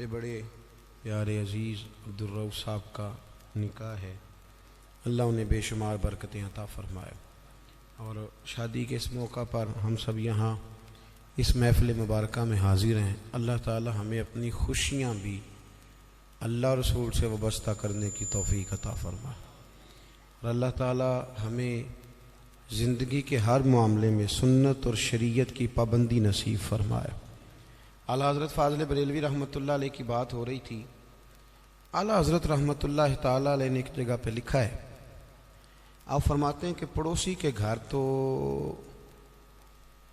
मेरे बड़े प्यारे अज़ीज़ अब्दुर्रऊफ़ साहब का निकाह है। अल्लाह उन्हें बेशुमार बरकतें अता फ़रमाए। और शादी के इस मौका पर हम सब यहाँ इस महफ़िल मुबारक में हाज़िर हैं। अल्लाह ताला हमें अपनी खुशियाँ भी अल्लाह और रसूल से वाबस्ता करने की तौफ़ीक़ अता फ़रमाए और अल्लाह ताला हमें ज़िंदगी के हर मामले में सुन्नत और शरीयत की पाबंदी नसीब फ़रमाए। आला हज़रत फ़ाज़िल बरेलवी रहमतुल्लाह अलैह की बात हो रही थी। आला हज़रत रहमतुल्लाह ताला अलैह ने एक जगह पे लिखा है, आप फरमाते हैं कि पड़ोसी के घर तो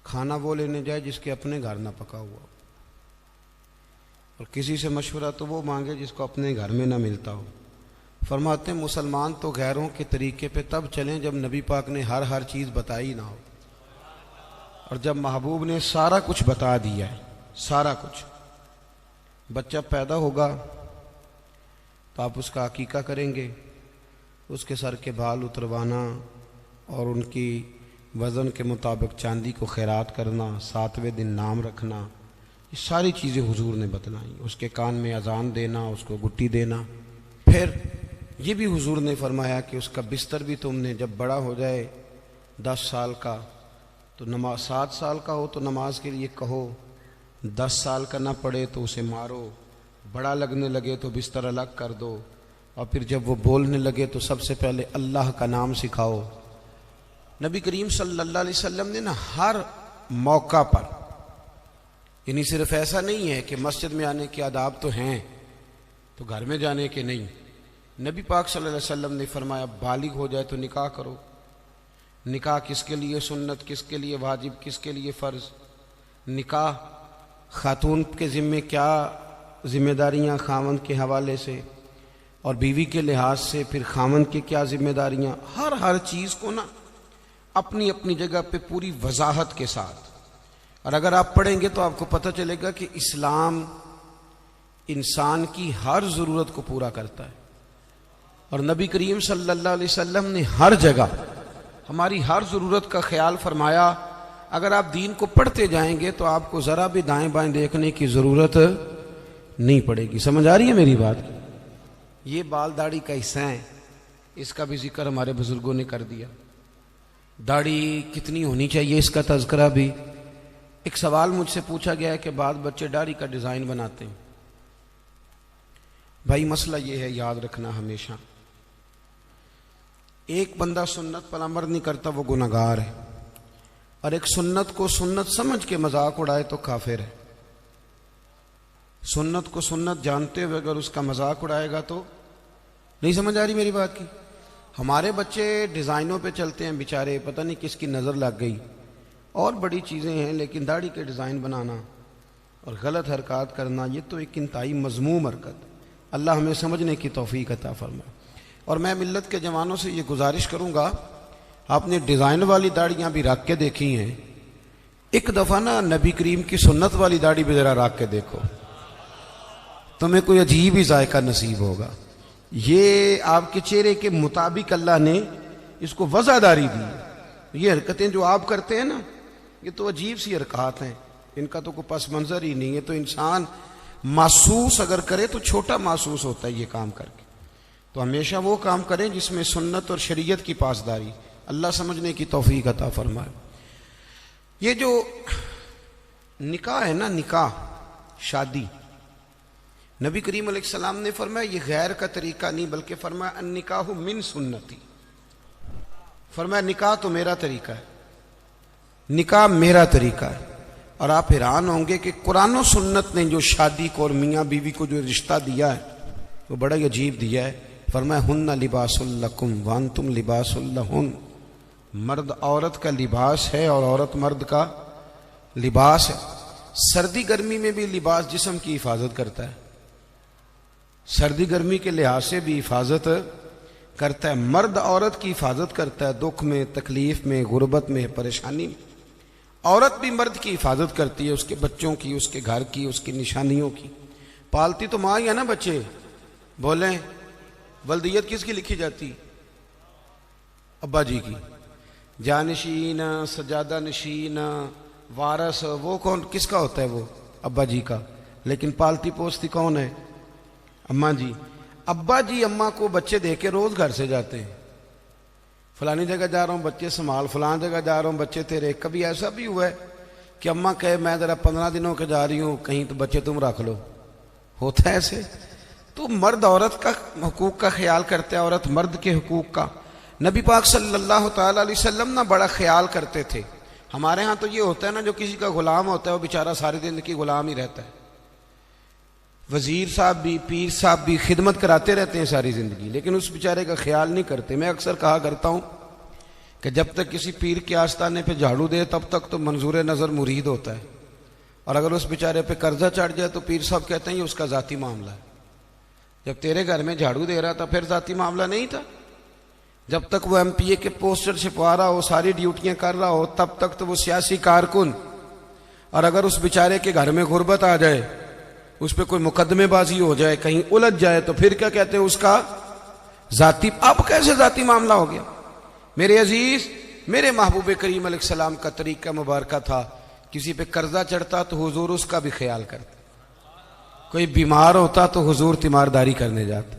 खाना वो लेने जाए जिसके अपने घर ना पका हुआ, और किसी से मशवरा तो वो मांगे जिसको अपने घर में ना मिलता हो। फरमाते हैं मुसलमान तो गैरों के तरीके पे तब चलें जब नबी पाक ने हर चीज़ बताई ना हो, और जब महबूब ने सारा कुछ बता दिया है, सारा कुछ। बच्चा पैदा होगा तो आप उसका अकीका करेंगे, उसके सर के बाल उतरवाना और उनकी वज़न के मुताबिक चांदी को खैरात करना, 7वें दिन नाम रखना, ये सारी चीज़ें हुजूर ने बतलाई। उसके कान में अजान देना, उसको गुट्टी देना। फिर ये भी हुजूर ने फरमाया कि उसका बिस्तर भी तुमने जब बड़ा हो जाए 10 साल का तो नमाज, 7 साल का हो तो नमाज के लिए कहो, 10 साल का ना पड़े तो उसे मारो, बड़ा लगने लगे तो बिस्तर अलग कर दो, और फिर जब वो बोलने लगे तो सबसे पहले अल्लाह का नाम सिखाओ। नबी करीम सल्लल्लाहु अलैहि वसल्लम ने ना हर मौका पर, यानी सिर्फ ऐसा नहीं है कि मस्जिद में आने के आदाब तो हैं तो घर में जाने के नहीं। नबी पाक सल्लल्लाहु अलैहि वसल्लम ने फरमाया बालिग हो जाए तो निकाह करो। निकाह किसके लिए सुन्नत, किसके लिए वाजिब, किसके लिए फ़र्ज़। निकाह खातून के ज़िम्मे क्या ज़िम्मेदारियाँ खामन के हवाले से, और बीवी के लिहाज से फिर खामन की क्या ज़िम्मेदारियाँ, हर चीज़ को ना अपनी अपनी जगह पे पूरी वजाहत के साथ। और अगर आप पढ़ेंगे तो आपको पता चलेगा कि इस्लाम इंसान की हर ज़रूरत को पूरा करता है, और नबी करीम सल्लल्लाहु अलैहि वसल्लम ने हर जगह हमारी हर ज़रूरत का ख्याल फरमाया। अगर आप दीन को पढ़ते जाएंगे तो आपको ज़रा भी दाएं बाएं देखने की ज़रूरत नहीं पड़ेगी। समझ आ रही है मेरी बात? ये बाल दाढ़ी का हिस्सा है, इसका भी जिक्र हमारे बुजुर्गों ने कर दिया। दाढ़ी कितनी होनी चाहिए इसका तज़किरा भी। एक सवाल मुझसे पूछा गया है कि बाद बच्चे दाढ़ी का डिज़ाइन बनाते हैं। भाई मसला ये है, याद रखना हमेशा, एक बंदा सुन्नत पर अमल नहीं करता वो गुनहगार है, और एक सुन्नत को सुन्नत समझ के मजाक उड़ाए तो काफिर है। सुन्नत को सुन्नत जानते हुए अगर उसका मजाक उड़ाएगा तो नहीं। समझ आ रही मेरी बात की? हमारे बच्चे डिज़ाइनों पे चलते हैं बेचारे, पता नहीं किसकी नज़र लग गई, और बड़ी चीज़ें हैं, लेकिन दाढ़ी के डिज़ाइन बनाना और गलत हरकत करना ये तो एक इंतहाई मज़मूम हरकत। अल्लाह हमें समझने की तौफीक अता फरमाए। और मैं मिल्लत के जवानों से ये गुजारिश करूँगा, आपने डिज़ाइन वाली दाढ़ियाँ भी रख के देखी हैं, एक दफ़ा ना नबी करीम की सुन्नत वाली दाढ़ी भी ज़रा रख के देखो, तुम्हें कोई अजीब ही जायका नसीब होगा। ये आपके चेहरे के मुताबिक अल्लाह ने इसको वज़ादारी दी। ये हरकतें जो आप करते हैं ना, ये तो अजीब सी हरकत हैं, इनका तो कोई पस मंज़र ही नहीं है। तो इंसान महसूस अगर करे तो छोटा महसूस होता है ये काम करके। तो हमेशा वो काम करें जिसमें सुन्नत और शरीयत की पासदारी। अल्लाह समझने की तौफीक अता फरमाए। ये जो निकाह है ना, निकाह शादी, नबी करीम अलैहिस्सलाम ने फरमाया ये गैर का तरीका नहीं, बल्कि फरमाया अन्निकाहु मिन सुन्नती। फरमाया निकाह तो मेरा तरीका है, निकाह मेरा तरीका है। और आप हैरान होंगे कि कुरान और सुन्नत ने जो शादी को और मियाँ बीवी को जो रिश्ता दिया है वो बड़ा ही अजीब दिया है। फरमाया हुन्ना लिबासुल लकुम व अंतुम लिबासुल लहुन। मर्द औरत का लिबास है और औरत मर्द का लिबास है। सर्दी गर्मी में भी लिबास जिस्म की हिफाजत करता है, सर्दी गर्मी के लिहाज से भी हिफाजत करता है। मर्द औरत की हिफाजत करता है, दुख में, तकलीफ में, गुर्बत में, परेशानी में। औरत भी मर्द की हिफाजत करती है, उसके बच्चों की, उसके घर की, उसकी निशानियों की। पालती तो माँ ही है ना बच्चे। बोलें वल्दियत किसकी लिखी जाती? अब्बा जी की। जानशीन, सजादा नशीन, वारस, वो कौन किसका होता है? वो अब्बा जी का। लेकिन पालती पोसती कौन है? अम्मा जी। अब्बा जी अम्मा को बच्चे दे के रोज घर से जाते हैं, फलानी जगह जा रहा हूँ बच्चे संभाल, फलानी जगह जा रहा हूँ बच्चे तेरे। कभी ऐसा भी हुआ है कि अम्मा कहे मैं जरा 15 दिनों के जा रही हूँ कहीं, तो बच्चे तुम रख लो? होता है ऐसे? तो मर्द औरत का हुकूक का ख्याल करते हैं, औरत मर्द के हुकूक का। नबी पाक सल्लल्लाहु ताला अलैहि वसल्लम ना बड़ा ख्याल करते थे। हमारे यहाँ तो ये होता है ना, जो किसी का गुलाम होता है वो बेचारा सारी जिंदगी गुलाम ही रहता है। वजीर साहब भी, पीर साहब भी खिदमत कराते रहते हैं सारी जिंदगी, लेकिन उस बेचारे का ख्याल नहीं करते। मैं अक्सर कहा करता हूँ कि जब तक किसी पीर के आस्थाने पे झाड़ू दे तब तक तो मंजूर नज़र मुरीद होता है, और अगर उस बेचारे पे कर्जा चढ़ जाए तो पीर साहब कहते हैं ये उसका ज़ाती मामला है। जब तेरे घर में झाड़ू दे रहा था फिर ज़ाती मामला नहीं था? जब तक वो MPA के पोस्टर छिपवा रहा हो, सारी ड्यूटियां कर रहा हो, तब तक तो वो सियासी कारकुन। और अगर उस बेचारे के घर में गुर्बत आ जाए, उस पर कोई मुकदमेबाजी हो जाए, कहीं उलझ जाए, तो फिर क्या कहते हैं उसका जाती। अब कैसे जाती मामला हो गया? मेरे अजीज, मेरे महबूब करीम अलैहिस्सलाम का तरीका मुबारक था, किसी पे कर्जा चढ़ता तो हुजूर उसका भी ख्याल करते, कोई बीमार होता तो हुजूर तीमारदारी करने जाते।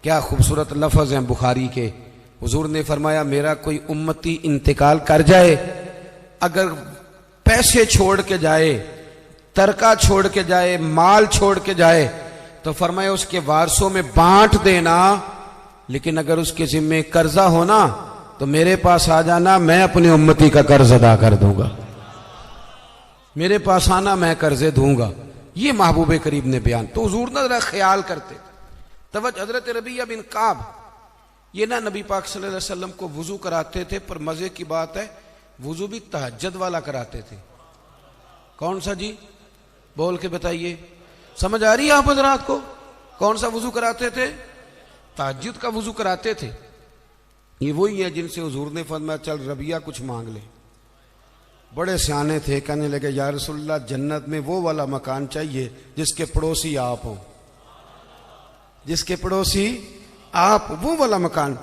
क्या खूबसूरत लफ्ज हैं बुखारी के। हुजूर ने फरमाया मेरा कोई उम्मती इंतकाल कर जाए, अगर पैसे छोड़ के जाए, तरका छोड़ के जाए, माल छोड़ के जाए, तो फरमाया उसके वारसों में बांट देना, लेकिन अगर उसके जिम्मे कर्जा हो ना तो मेरे पास आ जाना, मैं अपनी उम्मती का कर्ज अदा कर दूंगा। मेरे पास आना, मैं कर्जे दूंगा। ये महबूब करीब ने बयान। तो हुजूर ना जरा ख्याल करते। तवज्जो, हजरत रबिया बिन काब ये ना नबी पाक सल्लल्लाहु अलैहि वसल्लम को वुजू कराते थे, पर मजे की बात है वुजू भी तहज्जुद वाला कराते थे। कौन सा जी? बोल के बताइए, समझ आ रही है आप हजरात को? कौन सा वुजू कराते थे? तहज्जुद का वुजू कराते थे। ये वही है जिनसे हुजूर ने फरमाया चल रबिया कुछ मांग ले। बड़े सियाने थे, कहने लगे या रसूलल्लाह जन्नत में वो वाला मकान चाहिए जिसके पड़ोसी आप हो, जिसके पड़ोसी आप, वो वाला मकान।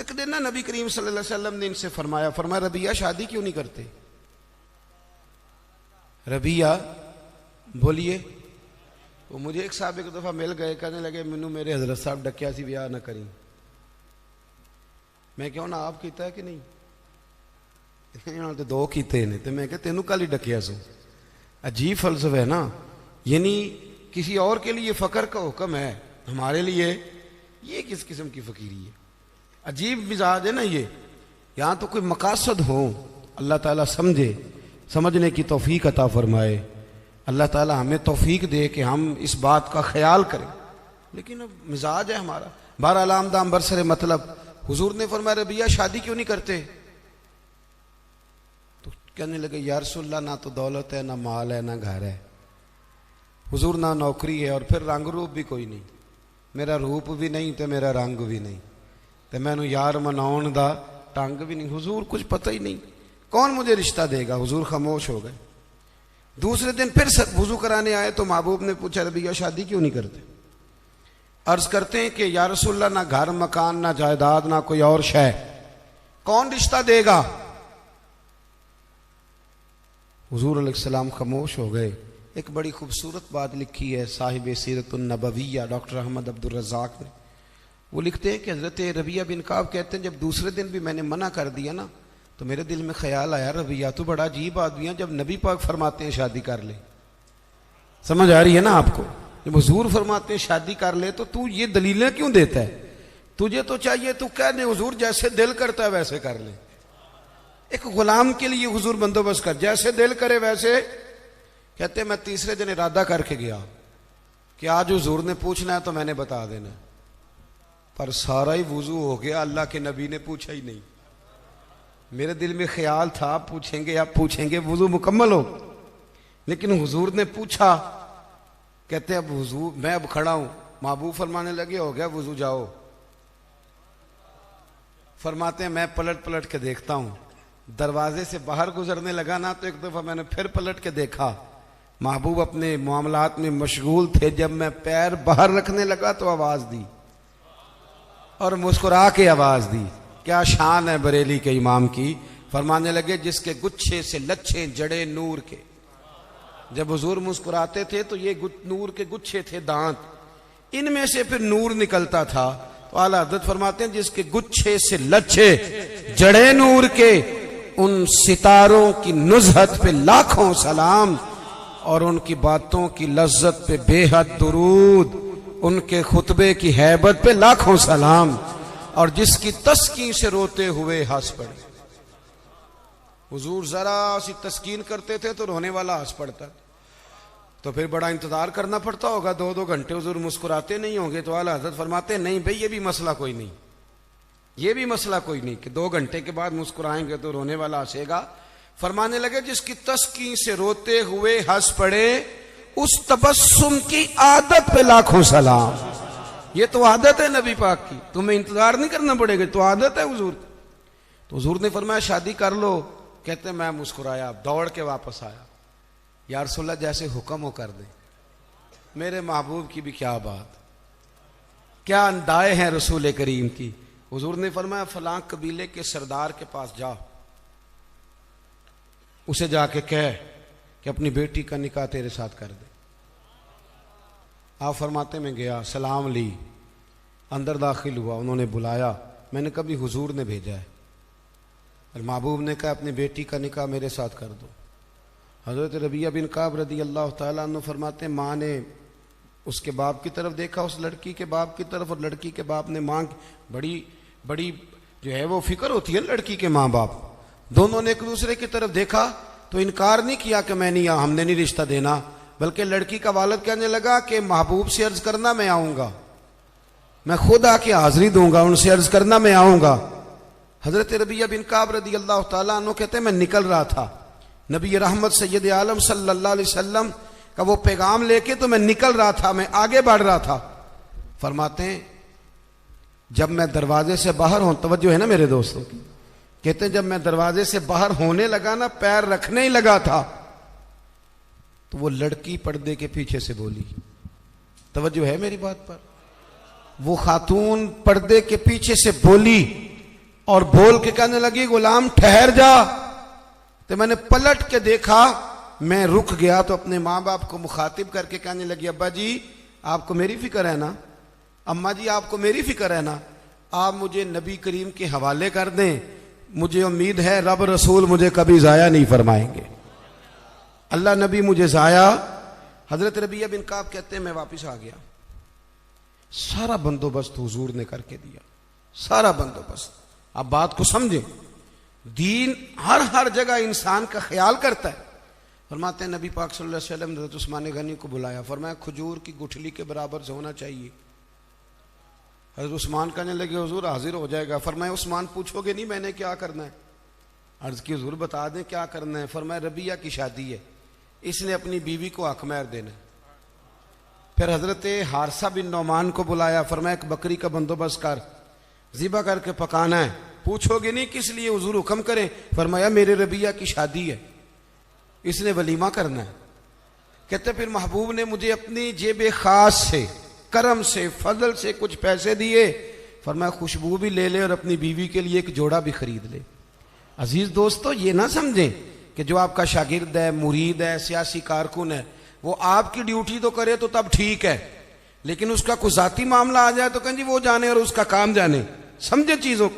एक दिन ना नबी करीम सल्लल्लाहु अलैहि वसल्लम ने इनसे फरमाया रबिया शादी क्यों नहीं करते? रबिया बोलिए। वो मुझे एक साहब एक दफा मिल गए, कहने लगे मैनू मेरे हजरत साहब डकिया सी ब्याह ना करी। मैं क्यों ना, आप कीता है कि नहीं? तो दो कीते ने, तो मैं क्या तेनू कल ही डकिया सो। अजीब फलसफा है ना, यानी किसी और के लिए फकर का हुक्म है, हमारे लिए ये किस किस्म की फकीरी है? अजीब मिजाज है ना ये। यहाँ तो कोई मकासद हो, अल्लाह ताला समझे, समझने की तौफीक अता फरमाए। अल्लाह ताला हमें तौफीक दे कि हम इस बात का ख्याल करें, लेकिन अब मिजाज है हमारा। बहरहाल आमदाम बरसरे मतलब हुजूर ने फरमाया रबिया शादी क्यों नहीं करते? तो कहने लगे या रसूलल्लाह ना तो दौलत है, ना माल है, ना घर है हुजूर, ना नौकरी है, और फिर रंग रूप भी कोई नहीं। मेरा रूप भी नहीं तो मेरा रंग भी नहीं, तो मैनू यार मनाउण दा ढंग भी नहीं। हुजूर कुछ पता ही नहीं, कौन मुझे रिश्ता देगा? हुजूर खामोश हो गए। दूसरे दिन फिर वुजू कराने आए तो महबूब ने पूछा रबिया शादी क्यों नहीं करते? अर्ज करते हैं कि या रसूलल्लाह ना घर मकान, ना जायदाद, ना कोई और शय, कौन रिश्ता देगा? हुजूर अलैहिस्सलाम खामोश हो गए। एक बड़ी खूबसूरत बात लिखी है साहिब सीरतुन नबविया डॉक्टर अहमद अब्दुल रज़ाक ने। वो लिखते हैं कि हजरत रबिया बिन काब कहते हैं जब दूसरे दिन भी मैंने मना कर दिया ना, तो मेरे दिल में ख्याल आया रबिया तो बड़ा अजीब आदमी है, जब नबी पाक फरमाते हैं शादी कर ले। समझ आ रही है ना आपको? जब हुजूर फरमाते हैं शादी कर ले तो तू ये दलीलें क्यों देता है? तुझे तो चाहिए तू कह दे हुजूर जैसे दिल करता है वैसे कर ले। एक गुलाम के लिए हुजूर बंदोबस्त कर, जैसे दिल करे वैसे। कहते मैं तीसरे दिन इरादा करके गया कि आज हुजूर ने पूछना है तो मैंने बता देना, पर सारा ही वुजू हो गया, अल्लाह के नबी ने पूछा ही नहीं। मेरे दिल में ख्याल था पूछेंगे, आप पूछेंगे, वुजू मुकम्मल हो, लेकिन हुजूर ने पूछा। कहते अब हुजूर मैं अब खड़ा हूं, महबूब फरमाने लगे हो गया वुजू जाओ। फरमाते हैं मैं पलट पलट के देखता हूं, दरवाजे से बाहर गुजरने लगा ना तो एक दफा मैंने फिर पलट के देखा, महबूब अपने मामलात में मशगूल थे। जब मैं पैर बाहर रखने लगा तो आवाज दी और मुस्कुरा के आवाज दी। क्या शान है बरेली के इमाम की। फरमाने लगे जिसके गुच्छे से लच्छे जड़े नूर के, जब हुजूर मुस्कुराते थे तो ये नूर के गुच्छे थे दांत, इनमें से फिर नूर निकलता था। तो आला हज़रत फरमाते हैं जिसके गुच्छे से लच्छे जड़े नूर के, उन सितारों की नुज़हत पे लाखों सलाम और उनकी बातों की लज्जत पे बेहद दुरूद, उनके खुतबे की हैबत पे लाखों सलाम, और जिसकी तस्कीन से रोते हुए हंस पड़े। हुजूर जरा सी तस्कीन करते थे तो रोने वाला हंस पड़ता, तो फिर बड़ा इंतजार करना पड़ता होगा, 2-2 घंटे हुजूर मुस्कुराते नहीं होंगे। तो आला हज़रत फरमाते नहीं भाई ये भी मसला कोई नहीं, ये भी मसला कोई नहीं कि 2 घंटे के बाद मुस्कुराएंगे तो रोने वाला हंसेगा। फरमाने लगे जिसकी तस्कीन से रोते हुए हंस पड़े, उस तबस्सुम की आदत पे लाखों सलाम। ये तो आदत है नबी पाक की, तुम्हें इंतजार नहीं करना पड़ेगा, तो आदत है हुजूर। तो हुजूर ने फरमाया शादी कर लो। कहते मैं मुस्कुराया, दौड़ के वापस आया, या रसूलल्लाह जैसे हुक्म हो कर दे। मेरे महबूब की भी क्या बात, क्या अंदाए हैं रसूल करीम की। हुजूर ने फरमाया फलां कबीले के सरदार के पास जाओ, उसे जाके कह कि अपनी बेटी का निकाह तेरे साथ कर दे। आप फरमाते मैं गया, सलाम ली, अंदर दाखिल हुआ, उन्होंने बुलाया, मैंने कभी हुजूर ने भेजा है, और महबूब ने कहा अपनी बेटी का निकाह मेरे साथ कर दो। हज़रत रबिया बिन काब रदी अल्लाह तआला अन्हु फरमाते माँ ने उसके बाप की तरफ देखा, उस लड़की के बाप की तरफ, और लड़की के बाप ने माँ, बड़ी बड़ी जो है वो फिक्र होती है लड़की के माँ बाप, दोनों ने एक दूसरे की तरफ देखा तो इनकार नहीं किया कि मैं नहीं, हमने नहीं रिश्ता देना, बल्कि लड़की का वालिद कहने लगा कि महबूब से अर्ज करना मैं आऊंगा, मैं खुद आके हाजिरी दूंगा, उनसे अर्ज करना मैं आऊंगा। हजरत रबिया बिन काब रदी अल्लाह तआला अन्हु कहते मैं निकल रहा था, नबी रहमत सैयद आलम सल्लल्लाहु अलैहि वसल्लम का वो पैगाम लेके, तो मैं निकल रहा था, मैं आगे बढ़ रहा था। फरमाते हैं जब मैं दरवाजे से बाहर हूं, तवज्जो है ना मेरे दोस्तों की, कहते हैं जब मैं दरवाजे से बाहर होने लगा ना, पैर रखने ही लगा था, तो वो लड़की पर्दे के पीछे से बोली, तवज्जो है मेरी बात पर, वो खातून पर्दे के पीछे से बोली और बोल के कहने लगी गुलाम ठहर जा। तो मैंने पलट के देखा, मैं रुक गया, तो अपने माँ बाप को मुखातिब करके कहने लगी अब्बा जी आपको मेरी फिक्र है ना, अम्मा जी आपको मेरी फिक्र है ना, आप मुझे नबी करीम के हवाले कर दें, मुझे उम्मीद है रब रसूल मुझे कभी जाया नहीं फरमाएंगे, अल्लाह नबी मुझे जाया। हजरत रबिया बिन काब कहते हैं मैं वापस आ गया, सारा बंदोबस्त हुजूर ने करके दिया, सारा बंदोबस्त। आप बात को समझें, दीन हर जगह इंसान का ख्याल करता है। फरमाते हैं नबी पाक सल्लल्लाहु अलैहि वसल्लम हज़रत उस्मान गनी को बुलाया, फरमाया खजूर की गुठली के बराबर से होना चाहिए। हज़रत उस्मान कहने लगे हुजूर हाजिर हो जाएगा। फरमाया उस्मान पूछोगे नहीं मैंने क्या करना है, अर्ज की हुजूर बता दें क्या करना है। फरमाया रबिया की शादी है, इसने अपनी बीवी को हक महर देना है। फिर हजरत हारसा बिन नौमान को बुलाया, फरमाया एक बकरी का बंदोबस्त कर, ज़िबा करके पकाना है। पूछोगे नहीं किस लिए, हुजूर हुक्म करें। फरमाया मेरे रबिया की शादी है, इसने वलीमा करना है। कहते फिर महबूब ने मुझे अपनी जेब खास से, करम से, फजल से कुछ पैसे दिए। फरमाया खुशबू भी ले ले और अपनी बीवी के लिए एक जोड़ा भी खरीद ले। अजीज दोस्तों ये ना समझें कि जो आपका शागिर्द है, मुरीद है, सियासी कारकुन है, वो आपकी ड्यूटी तो करे तो तब ठीक है, लेकिन उसका कुछ जाती मामला आ जाए तो कहें जी वो जाने और उसका काम जाने। समझे चीजों।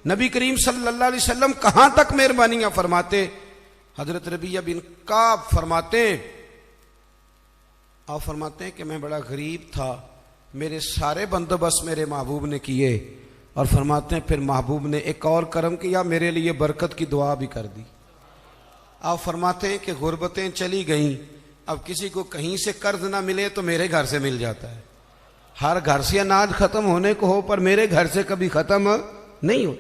नबी करीम सल्लल्लाहु अलैहि वसल्लम कहां तक मेहरबानियां फरमाते। हजरत रबिया बिन काब फरमाते आप फरमाते हैं कि मैं बड़ा गरीब था, मेरे सारे बंदोबस्त मेरे महबूब ने किए, और फरमाते हैं फिर महबूब ने एक और करम किया, मेरे लिए बरकत की दुआ भी कर दी। आप फरमाते हैं कि गुर्बतें चली गईं, अब किसी को कहीं से कर्ज ना मिले तो मेरे घर से मिल जाता है। हर घर से अनाज खत्म होने को हो पर मेरे घर से कभी खत्म नहीं हो।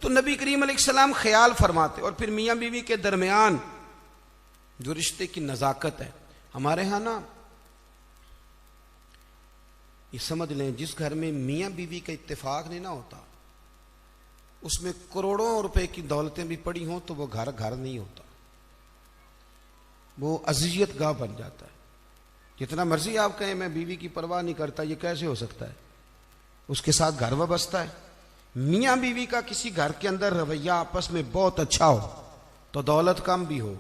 तो नबी करीम अलैहिस्सलाम ख्याल फरमाते। और फिर मियाँ बीवी के दरमियान जो रिश्ते की नजाकत है, हमारे यहाँ ना ये समझ लें, जिस घर में मियाँ बीवी का इत्तेफाक नहीं ना होता, उसमें करोड़ों रुपए की दौलतें भी पड़ी हों तो वो घर घर नहीं होता, वो अज़ियत गाह बन जाता है। जितना मर्जी आप कहें मैं बीवी की परवाह नहीं करता, ये कैसे हो सकता है, उसके साथ घर वाबस्ता है। मियाँ बीवी का किसी घर के अंदर रवैया आपस में बहुत अच्छा हो तो दौलत कम भी हो,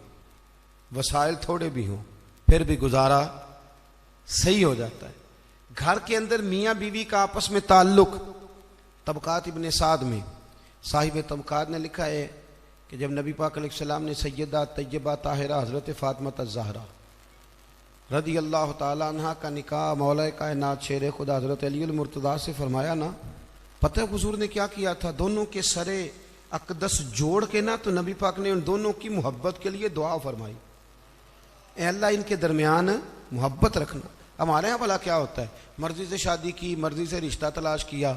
वसाइल थोड़े भी हो, फिर भी गुजारा सही हो जाता है। घर के अंदर मियाँ बीवी का आपस में ताल्लुक, तबकात इब्ने साद में साहिब तबकात ने लिखा है कि जब नबी पाक अलैहिस्सलाम ने सैयदा तैयबा ताहिरा हज़रत फ़ातिमा ज़हरा रदी अल्लाह ताला अन्हा का निकाह मौला कायनात शेर खुदा हज़रत अली मुर्तज़ा से फरमाया ना, पता है हुजूर ने क्या किया था? दोनों के सरे अकदस जोड़ के ना, तो नबी पाक ने उन दोनों की मोहब्बत के लिए दुआ फरमाई, ए अल्लाह इनके दरमियान मोहब्बत रखना। हमारे यहाँ भला क्या होता है, मर्जी से शादी की, मर्जी से रिश्ता तलाश किया,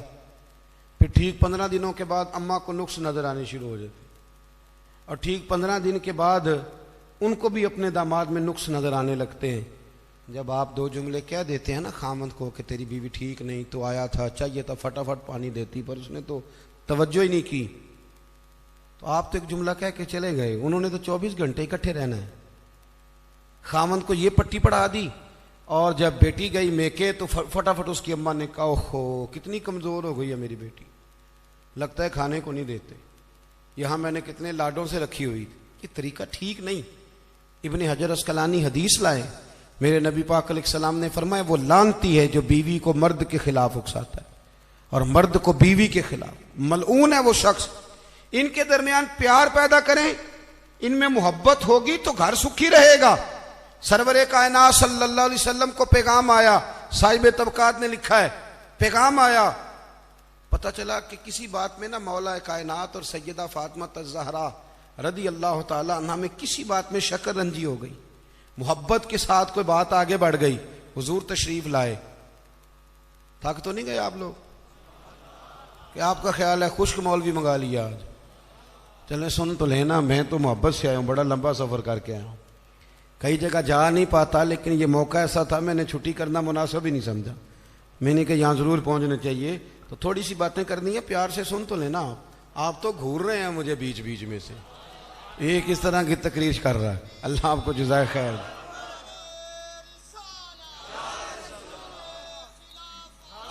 फिर ठीक 15 दिनों के बाद अम्मा को नुक्स नजर आने शुरू हो जाते, और ठीक 15 दिन के बाद उनको भी अपने दामाद में नुक्स नजर आने लगते हैं। जब आप 2 जुमले कह देते हैं ना खामद को कि तेरी बीवी ठीक नहीं, तो आया था, चाहिए था फटाफट पानी देती, पर उसने तो तवज्जो ही नहीं की, तो आप तो एक जुमला कह के चले गए, उन्होंने तो 24 घंटे इकट्ठे रहना है। खामद को ये पट्टी पढ़ा दी, और जब बेटी गई मेके तो फटाफट उसकी अम्मा ने कहा, ओहो कितनी कमज़ोर हो गई है मेरी बेटी, लगता है खाने को नहीं देते, यहाँ मैंने कितने लाडों से रखी हुई थी। ये तरीका ठीक नहीं। इब्ने हजर अस्कलानी हदीस लाए, मेरे नबी पाक अलैहिस्सलाम ने फरमाया, वो लानती है जो बीवी को मर्द के खिलाफ उकसाता है और मर्द को बीवी के खिलाफ, मलऊन है वो शख्स। इनके दरमियान प्यार पैदा करें, इनमें मोहब्बत होगी तो घर सुखी रहेगा। सरवरे कायनात सल्लल्लाहु अलैहि वसल्लम को पैगाम आया, साहिब तबकात ने लिखा है, पैगाम आया, पता चला कि किसी बात में ना मौला कायनात और सैयदा फातिमा ज़हरा रदी अल्लाह ताला अन्हा में किसी बात में शक्र रंजी हो गई, मोहब्बत के साथ कोई बात आगे बढ़ गई, हुजूर तशरीफ लाए। थक तो नहीं गए आप लोग कि आपका ख्याल है खुश्क मौलवी मंगा लिया आज? चले सुन तो लेना, मैं तो मोहब्बत से आया हूँ, बड़ा लंबा सफ़र करके आया हूँ, कई जगह जा नहीं पाता, लेकिन ये मौका ऐसा था, मैंने छुट्टी करना मुनासिब ही नहीं समझा, मैंने कहा यहाँ ज़रूर पहुँचना चाहिए, तो थोड़ी सी बातें करनी है, प्यार से सुन तो लेना। आप तो घूर रहे हैं मुझे बीच बीच में से, ये किस तरह की तकरीर कर रहा है, अल्लाह आपको जज़ाए खैर।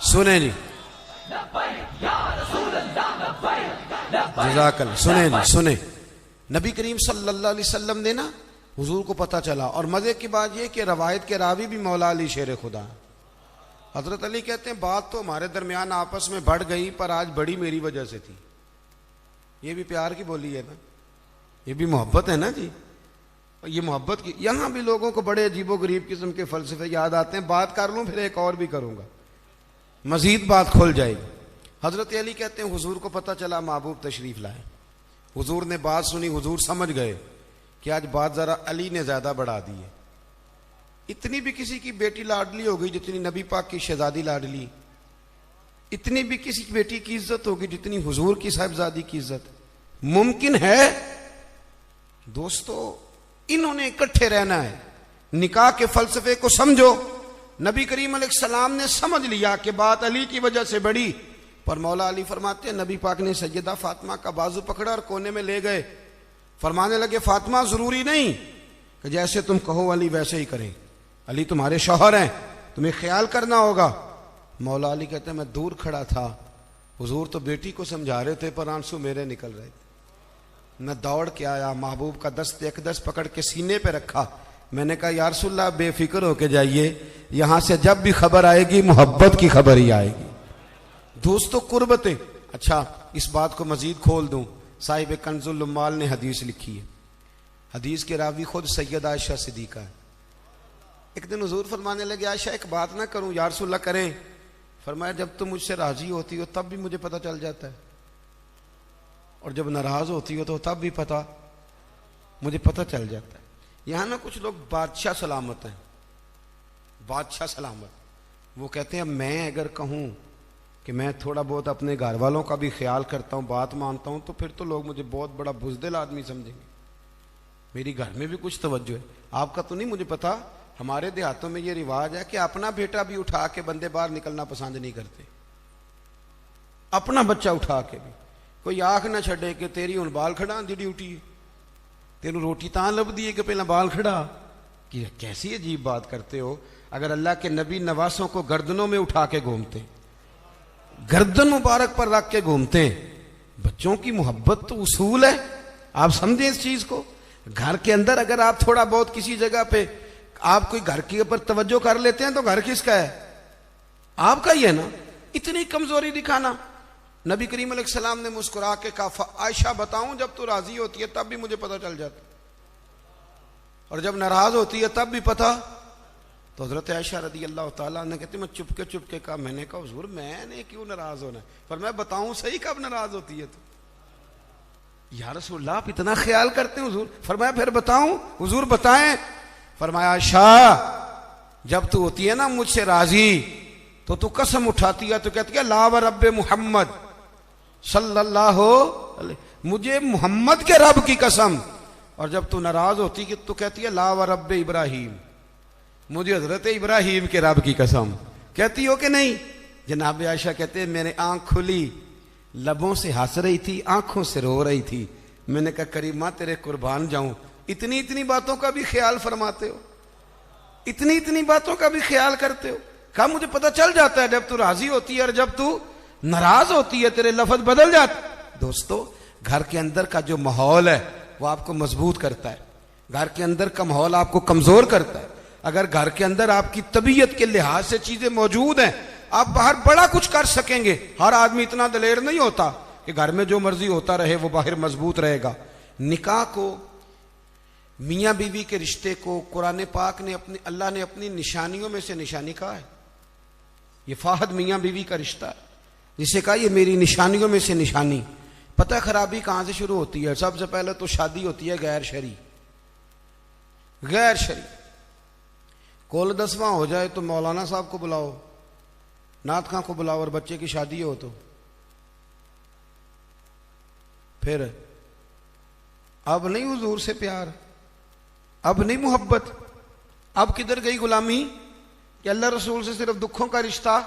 सुने जी, जज़ाकल्लाह, सुने जी सुने, नबी करीम सल्लल्लाहु अलैहि वसल्लम ने ना, हुजूर को पता चला, और मजे की बात यह कि रवायत के रावी भी मौला अली शेर खुदा। हजरत अली कहते हैं बात तो हमारे दरमियान आपस में बढ़ गई, पर आज बड़ी मेरी वजह से थी। ये भी प्यार की बोली है ना, ये भी मोहब्बत है ना जी, ये मोहब्बत की। यहाँ भी लोगों को बड़े अजीबो गरीब किस्म के फलसफे याद आते हैं, बात कर लूँ फिर एक और भी करूँगा, मजीद बात खुल जाएगी। हजरत अली कहते हैं हुजूर को पता चला महबूब तशरीफ लाए, हुजूर ने बात सुनी, हुजूर समझ गए कि आज बात जरा अली ने ज्यादा बढ़ा दी है। इतनी भी किसी की बेटी लाडली हो गई जितनी नबी पाक की शहजादी लाडली, इतनी भी किसी की बेटी की इज्जत होगी जितनी हुजूर की साहिबजादी की इज्जत मुमकिन है? दोस्तों, इन्होंने इकट्ठे रहना है, निकाह के फलसफे को समझो। नबी करीम अलैहिस्सलाम ने समझ लिया कि बात अली की वजह से बढ़ी, पर मौला अली फरमाते हैं नबी पाक ने सैयदा फातिमा का बाजू पकड़ा और कोने में ले गए, फरमाने लगे फातिमा जरूरी नहीं कि जैसे तुम कहो अली वैसे ही करें, अली तुम्हारे शौहर हैं, तुम्हें ख्याल करना होगा। मौला अली कहते हैं मैं दूर खड़ा था, हुजूर तो बेटी को समझा रहे थे पर आंसू मेरे निकल रहे थे। मैं दौड़ के आया, महबूब का दस्त अक़दस पकड़ के सीने पे रखा, मैंने कहा या रसूलल्लाह बेफिक्र होके जाइए, यहां से जब भी खबर आएगी मोहब्बत की खबर ही आएगी। दोस्तों कुर्बतें, अच्छा इस बात को मजीद खोल दूं, साहिब कंजुल उम्माल ने हदीस लिखी है, हदीस के रावी खुद सैयद आयशा सिद्दीका है। एक दिन हुजूर फरमाने लगे आयशा एक बात ना करूं, या रसूलल्लाह करें? फरमाया जब तुम मुझसे राजी होती हो तब भी मुझे पता चल जाता है, और जब नाराज होती हो तो तब भी मुझे पता चल जाता है। यहां ना कुछ लोग बादशाह सलामत हैं, बादशाह सलामत, वो कहते हैं मैं अगर कहूं कि मैं थोड़ा बहुत अपने घर वालों का भी ख्याल करता हूं, बात मानता हूं, तो फिर तो लोग मुझे बहुत बड़ा बुज़दिल आदमी समझेंगे, मेरी घर में भी कुछ तवज्जो है। आपका तो नहीं मुझे पता, हमारे देहातों में ये रिवाज है कि अपना बेटा भी उठा के बंदे बाहर निकलना पसंद नहीं करते, अपना बच्चा उठा के भी। कोई आंख ना छड़े कि तेरी हुण बाल खड़ा दी ड्यूटी है, तेनू रोटी तां लभदी है कि पहला बाल खड़ा, कि कैसी अजीब बात करते हो। अगर अल्लाह के नबी नवासों को गर्दनों में उठा के घूमते, गर्दन मुबारक पर रख के घूमते, बच्चों की मोहब्बत तो उसूल है, आप समझें इस चीज को। घर के अंदर अगर आप थोड़ा बहुत किसी जगह पे आप कोई घर के ऊपर तवज्जो कर लेते हैं तो घर किसका है? आपका ही है ना। इतनी कमजोरी दिखाना। नबी करीम अलैहिस्सलाम ने मुस्कुरा के कहा, आयशा बताऊं जब तू राजी होती है तब भी मुझे पता चल जाता, और जब नाराज होती है तब भी पता। तो हजरत आयशा रदी अल्लाह ताला ने कहती, मैं चुपके कहा, मैंने कहा हुजूर मैंने क्यों नाराज होना है, पर मैं बताऊं सही कब नाराज होती है? तो या रसूलल्लाह आप इतना ख्याल करते हैं हुजूर? फरमाया फिर बताऊं? हुजूर बताएं। फरमाया आयशा जब तू होती है ना मुझसे राजी तो तू कसम उठाती है, तो कहती है ला व रब्बे मुहम्मद सल्लल्लाहु अलैहि, मुझे मोहम्मद के रब की कसम। और जब तू नाराज होती कि तू कहती है ला व रब्बे इब्राहिम, मुझे हजरत इब्राहिम के रब की कसम। कहती हो कि नहीं? जनाब आयशा कहते हैं मेरे आंख खुली, लबों से हंस रही थी, आंखों से रो रही थी। मैंने कहा करीमा तेरे कुर्बान जाऊं, इतनी इतनी बातों का भी ख्याल फरमाते हो, इतनी इतनी बातों का भी ख्याल करते हो। कहा मुझे पता चल जाता है जब तू राजी होती है और जब तू नाराज होती है तेरे लफ्ज बदल जाते। दोस्तों घर के अंदर का जो माहौल है वो आपको मजबूत करता है, घर के अंदर का माहौल आपको कमजोर करता है। अगर घर के अंदर आपकी तबीयत के लिहाज से चीजें मौजूद हैं, आप बाहर बड़ा कुछ कर सकेंगे। हर आदमी इतना दलेर नहीं होता कि घर में जो मर्जी होता रहे वो बाहर मजबूत रहेगा। निकाह को, मियां बीवी के रिश्ते को कुरान पाक ने अल्लाह ने अपनी निशानियों में से निशानी कहा है। ये फाहद मियां बीवी का रिश्ता है, जिसे कहा ये मेरी निशानियों में से निशानी। पता खराबी कहां से शुरू होती है? सबसे पहले तो शादी होती है गैर शरी। गैर शरी कोल 10वां हो जाए तो मौलाना साहब को बुलाओ, नात खां को बुलाओ, और बच्चे की शादी हो तो फिर अब नहीं हुजूर से प्यार, अब नहीं मोहब्बत, अब किधर गई गुलामी कि अल्लाह रसूल से सिर्फ दुखों का रिश्ता।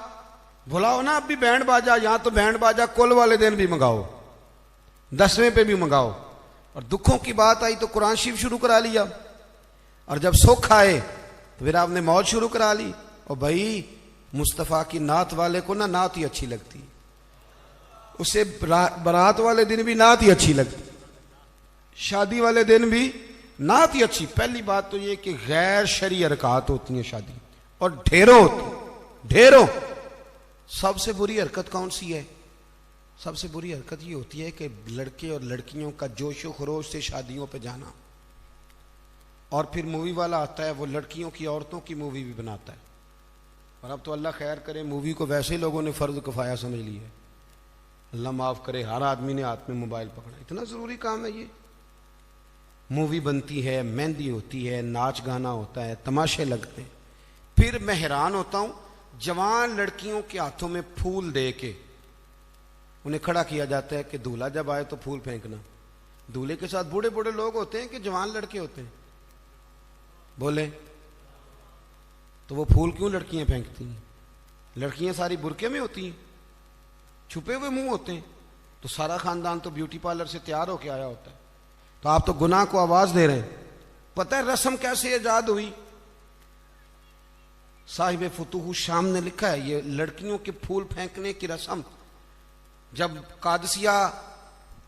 बुलाओ ना अब भी बैंड बाजा, यहां तो बैंड बाजा कुल वाले दिन भी मंगाओ, 10वें पे भी मंगाओ। और दुखों की बात आई तो कुरान शरीफ शुरू करा लिया, और जब सुख आए तो फिर आपने मौज शुरू करा ली। और भाई मुस्तफ़ा की नात वाले को ना नात ही अच्छी लगती, उसे बारात वाले दिन भी नात ही अच्छी लगती, शादी वाले दिन भी नात ही अच्छी। पहली बात तो ये कि गैर शरई हरकत होती है शादी, और ढेरों होती, ढेरों। सबसे बुरी हरकत कौन सी है? सबसे बुरी हरकत ये होती है कि लड़के और लड़कियों का जोशो खरोश से शादियों पे जाना, और फिर मूवी वाला आता है वो लड़कियों की औरतों की मूवी भी बनाता है। और अब तो अल्लाह खैर करे मूवी को वैसे ही लोगों ने फर्ज किफाया समझ लिया है। अल्लाह माफ करे, हर आदमी ने हाथ में मोबाइल पकड़ा। इतना जरूरी काम है ये। मूवी बनती है, मेहंदी होती है, नाच गाना होता है, तमाशे लगते हैं। फिर मैं हैरान होता हूं, जवान लड़कियों के हाथों में फूल दे के उन्हें खड़ा किया जाता है कि दूल्हा जब आए तो फूल फेंकना। दूल्हे के साथ बूढ़े बूढ़े लोग होते हैं कि जवान लड़के होते हैं? बोले तो वो फूल क्यों लड़कियां फेंकती हैं? लड़कियां सारी बुरके में होती हैं, छुपे हुए मुंह होते हैं, तो सारा खानदान तो ब्यूटी पार्लर से तैयार होके आया होता है। तो आप तो गुनाह को आवाज दे रहे हैं। पता है रस्म कैसे ईजाद हुई? साहिब फुतूह शाम ने लिखा है ये लड़कियों के फूल फेंकने की रस्म जब कादसिया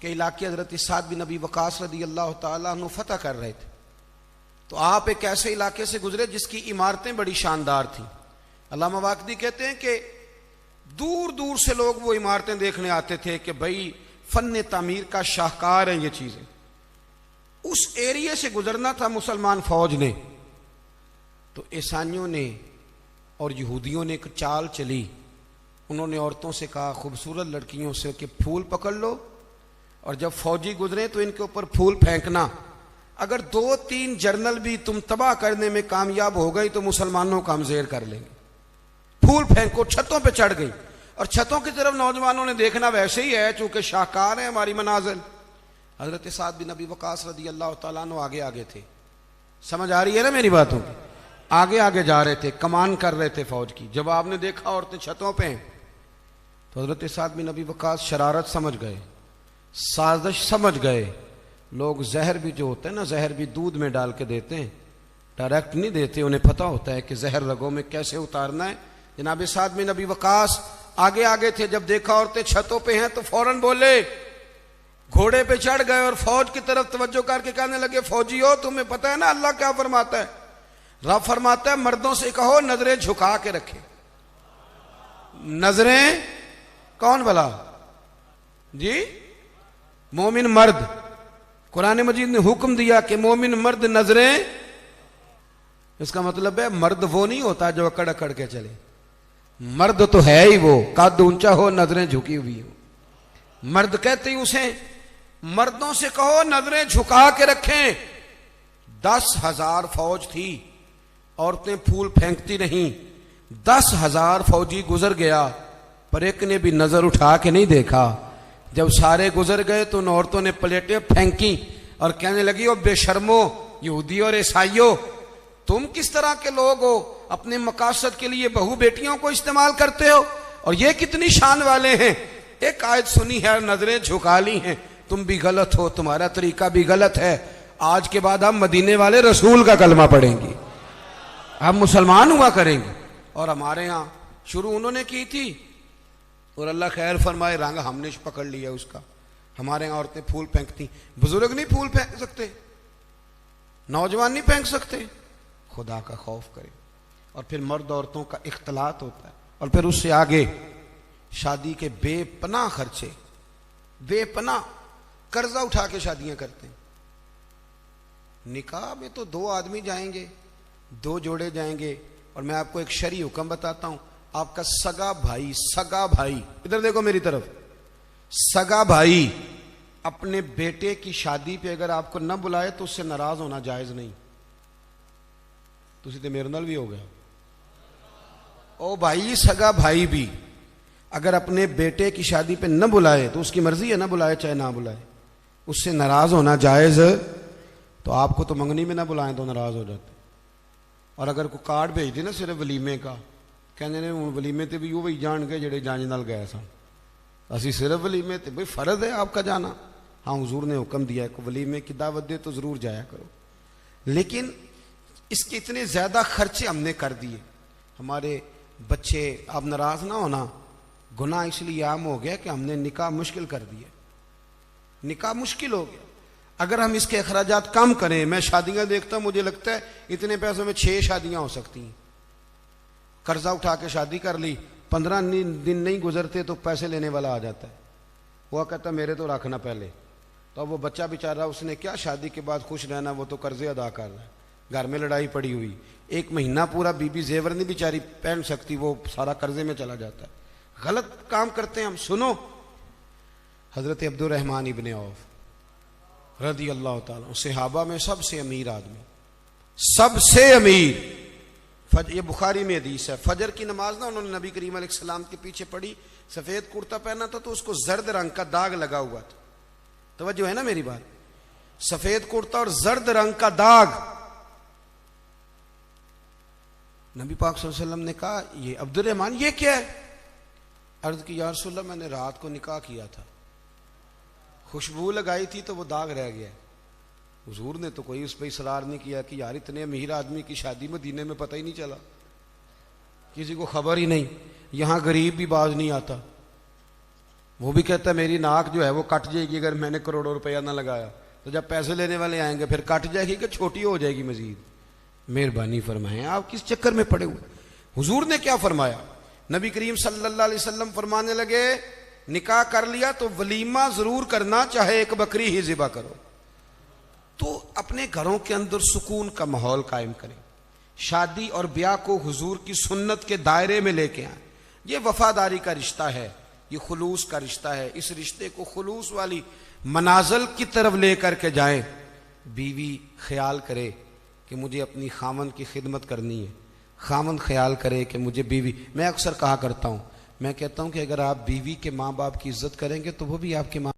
के इलाके हजरत साद बिन नबी वकास रदी अल्लाह तआला अन्हु फतह कर रहे थे, तो आप एक ऐसे इलाके से गुजरे जिसकी इमारतें बड़ी शानदार थी। अल्लामा वाकदी कहते हैं कि दूर दूर से लोग वो इमारतें देखने आते थे कि भाई फन तामीर का शाहकार है ये चीजें। उस एरिया से गुजरना था मुसलमान फौज ने, तो ईसाइयों ने और यहूदियों ने एक चाल चली। उन्होंने औरतों से कहा, खूबसूरत लड़कियों से, कि फूल पकड़ लो और जब फौजी गुजरे तो इनके ऊपर फूल फेंकना। अगर 2-3 जर्नल भी तुम तबाह करने में कामयाब हो गई तो मुसलमानों का हम ज़ेर कर लेंगे। फूल फेंको। छतों पे चढ़ गई, और छतों की तरफ नौजवानों ने देखना वैसे ही है, चूंकि शाहकार है हमारी मनाजिल। हजरत साद बिन नबी वकास रदी अल्लाह तआला अन्हु आगे आगे थे। समझ आ रही है ना मेरी बातों की? आगे आगे जा रहे थे, कमान कर रहे थे फौज की। जब आपने देखा औरतें छतों पे हैं तो हजरत साद बिन नबी वकास शरारत समझ गए, साजिश समझ गए। लोग जहर भी जो होता है ना, जहर भी दूध में डाल के देते हैं, डायरेक्ट नहीं देते। उन्हें पता होता है कि जहर रगों में कैसे उतारना है। जनाब साद बिन नबी वकास आगे आगे थे। जब देखा औरतें छतों पे हैं तो फौरन बोले, घोड़े पे चढ़ गए और फौज की तरफ तवज्जो करके कहने लगे, फौजी हो तुम्हें पता है ना अल्लाह क्या फरमाता है? रब फरमाता है मर्दों से कहो नजरें झुका के रखे। नजरें कौन भला जी? मोमिन मर्द। कुरान मजीद ने हुक्म दिया कि मोमिन मर्द नजरें, इसका मतलब है मर्द वो नहीं होता जो अकड़ अकड़ के चले। मर्द तो है ही वो, कद ऊंचा हो, नजरें झुकी हुई हो। मर्द कहते ही उसे। मर्दों से कहो नजरें झुका के रखें। 10,000 फौज थी, औरतें फूल फेंकती नहीं। 10,000 फौजी गुजर गया, पर एक ने भी नजर उठा के नहीं देखा। जब सारे गुजर गए तो उन औरतों ने प्लेटें फेंकी और कहने लगी, ओ बेशर्मो यहूदी और ईसाइयों, तुम किस तरह के लोग हो, अपने मकासद के लिए बहू बेटियों को इस्तेमाल करते हो, और ये कितनी शान वाले हैं। एक आयत सुनी है, नजरें झुका ली हैं, तुम भी गलत हो, तुम्हारा तरीका भी गलत है। आज के बाद हम मदीने वाले रसूल का कलमा पढ़ेंगे, हम मुसलमान हुआ करेंगे। और हमारे यहां शुरू उन्होंने की थी, और अल्लाह खैर फरमाए, रंग हमने पकड़ लिया उसका। हमारे यहां औरतें फूल फेंकती, बुजुर्ग नहीं फूल फेंक सकते, नौजवान नहीं फेंक सकते। खुदा का खौफ करें। और फिर मर्द औरतों का इख्तलात होता है, और फिर उससे आगे शादी के बेपनाह खर्चे, बेपनाह कर्जा उठा के शादियां करते हैं। निकाह में तो 2 आदमी जाएंगे, 2 जोड़े जाएंगे। और मैं आपको एक शरई हुक्म बताता हूं, आपका सगा भाई, इधर देखो मेरी तरफ, सगा भाई अपने बेटे की शादी पे अगर आपको न बुलाए तो उससे नाराज होना जायज नहीं। तुसी तो मेरे नाल भी हो गया। ओ भाई, सगा भाई भी अगर अपने बेटे की शादी पे न बुलाए तो उसकी मर्जी है, ना बुलाए चाहे ना बुलाए, उससे नाराज होना जायज। तो आपको तो मंगनी में ना बुलाएं तो नाराज हो जाते। और अगर कोई कार्ड भेज दे ना सिर्फ वलीमे का, कहने ने हूँ वलीमे ते भी वो भी जान गए जेड़े जांच नाल गए सन, असी सिर्फ वलीमे ते भाई फर्ज है आपका जाना। हाँ, हुजूर ने हुक्म दिया है कि वलीमे की दावत दे तो जरूर जाया करो। लेकिन इसके इतने ज्यादा खर्चे हमने कर दिए, हमारे बच्चे, आप नाराज ना होना, गुनाह इसलिए आम हो गया कि हमने निकाह मुश्किल कर दिया। निकाह मुश्किल हो गया। अगर हम इसके अखराजात कम करें, मैं शादियां देखता हूं, मुझे लगता है इतने पैसों में 6 शादियां हो सकती हैं। कर्जा उठा के शादी कर ली, 15 दिन नहीं गुजरते तो पैसे लेने वाला आ जाता है। वो कहता मेरे तो रखना पहले। तो अब वो बच्चा बेचारा, उसने क्या शादी के बाद खुश रहना, वो तो कर्जे अदा कर रहा है, घर में लड़ाई पड़ी हुई, 1 महीना पूरा बीबी जेवर नहीं बेचारी पहन सकती, वो सारा कर्जे में चला जाता है। गलत काम करते हैं हम। सुनो, हजरत अब्दुर्रहमान इब्ने औफ रदी अल्लाह ताला, सहाबा में सबसे अमीर आदमी, सबसे अमीर। ये बुखारी में हदीस है, फजर की नमाज ना उन्होंने नबी करीम अलैहिस्सलाम के पीछे पढ़ी, सफेद कुर्ता पहना था तो उसको जर्द रंग का दाग लगा हुआ था। तवज्जो है ना मेरी बात? सफेद कुर्ता और जर्द रंग का दाग। नबी पाक सल्लल्लाहु अलैहि वसल्लम ने कहा, ये अब्दुर्रहमान ये क्या है? अर्ज की, या रसूलल्लाह, मैंने रात को निकाह किया था, खुशबू लगाई थी तो वो दाग रह गया। हुजूर ने तो कोई उस पर इसरार नहीं किया कि यार इतने अमीर आदमी की शादी मदीने में पता ही नहीं चला, किसी को खबर ही नहीं। यहां गरीब भी बाज नहीं आता, वो भी कहता है मेरी नाक जो है वो कट जाएगी अगर मैंने करोड़ों रुपया ना लगाया, तो जब पैसे लेने वाले आएंगे फिर कट जाएगी कि छोटी हो जाएगी मजीद। मेहरबानी फरमाएं, आप किस चक्कर में पड़े हुए? हुजूर ने क्या फरमाया? नबी करीम सल्लल्लाहु अलैहि वसल्लम फरमाने लगे, निकाह कर लिया तो वलीमा जरूर करना, चाहे 1 बकरी ही ज़िबा करो। तो अपने घरों के अंदर सुकून का माहौल कायम करें, शादी और ब्याह को हुजूर की सुन्नत के दायरे में लेके आए। ये वफादारी का रिश्ता है, ये खुलूस का रिश्ता है। इस रिश्ते को खुलूस वाली मनाजिल की तरफ लेकर के जाएं। बीवी ख्याल करे कि मुझे अपनी खामन की खिदमत करनी है, खामन ख्याल करे कि मुझे बीवी, मैं अक्सर कहा करता हूं, मैं कहता हूं कि अगर आप बीवी के माँ बाप की इज्जत करेंगे तो वो भी आपके माँ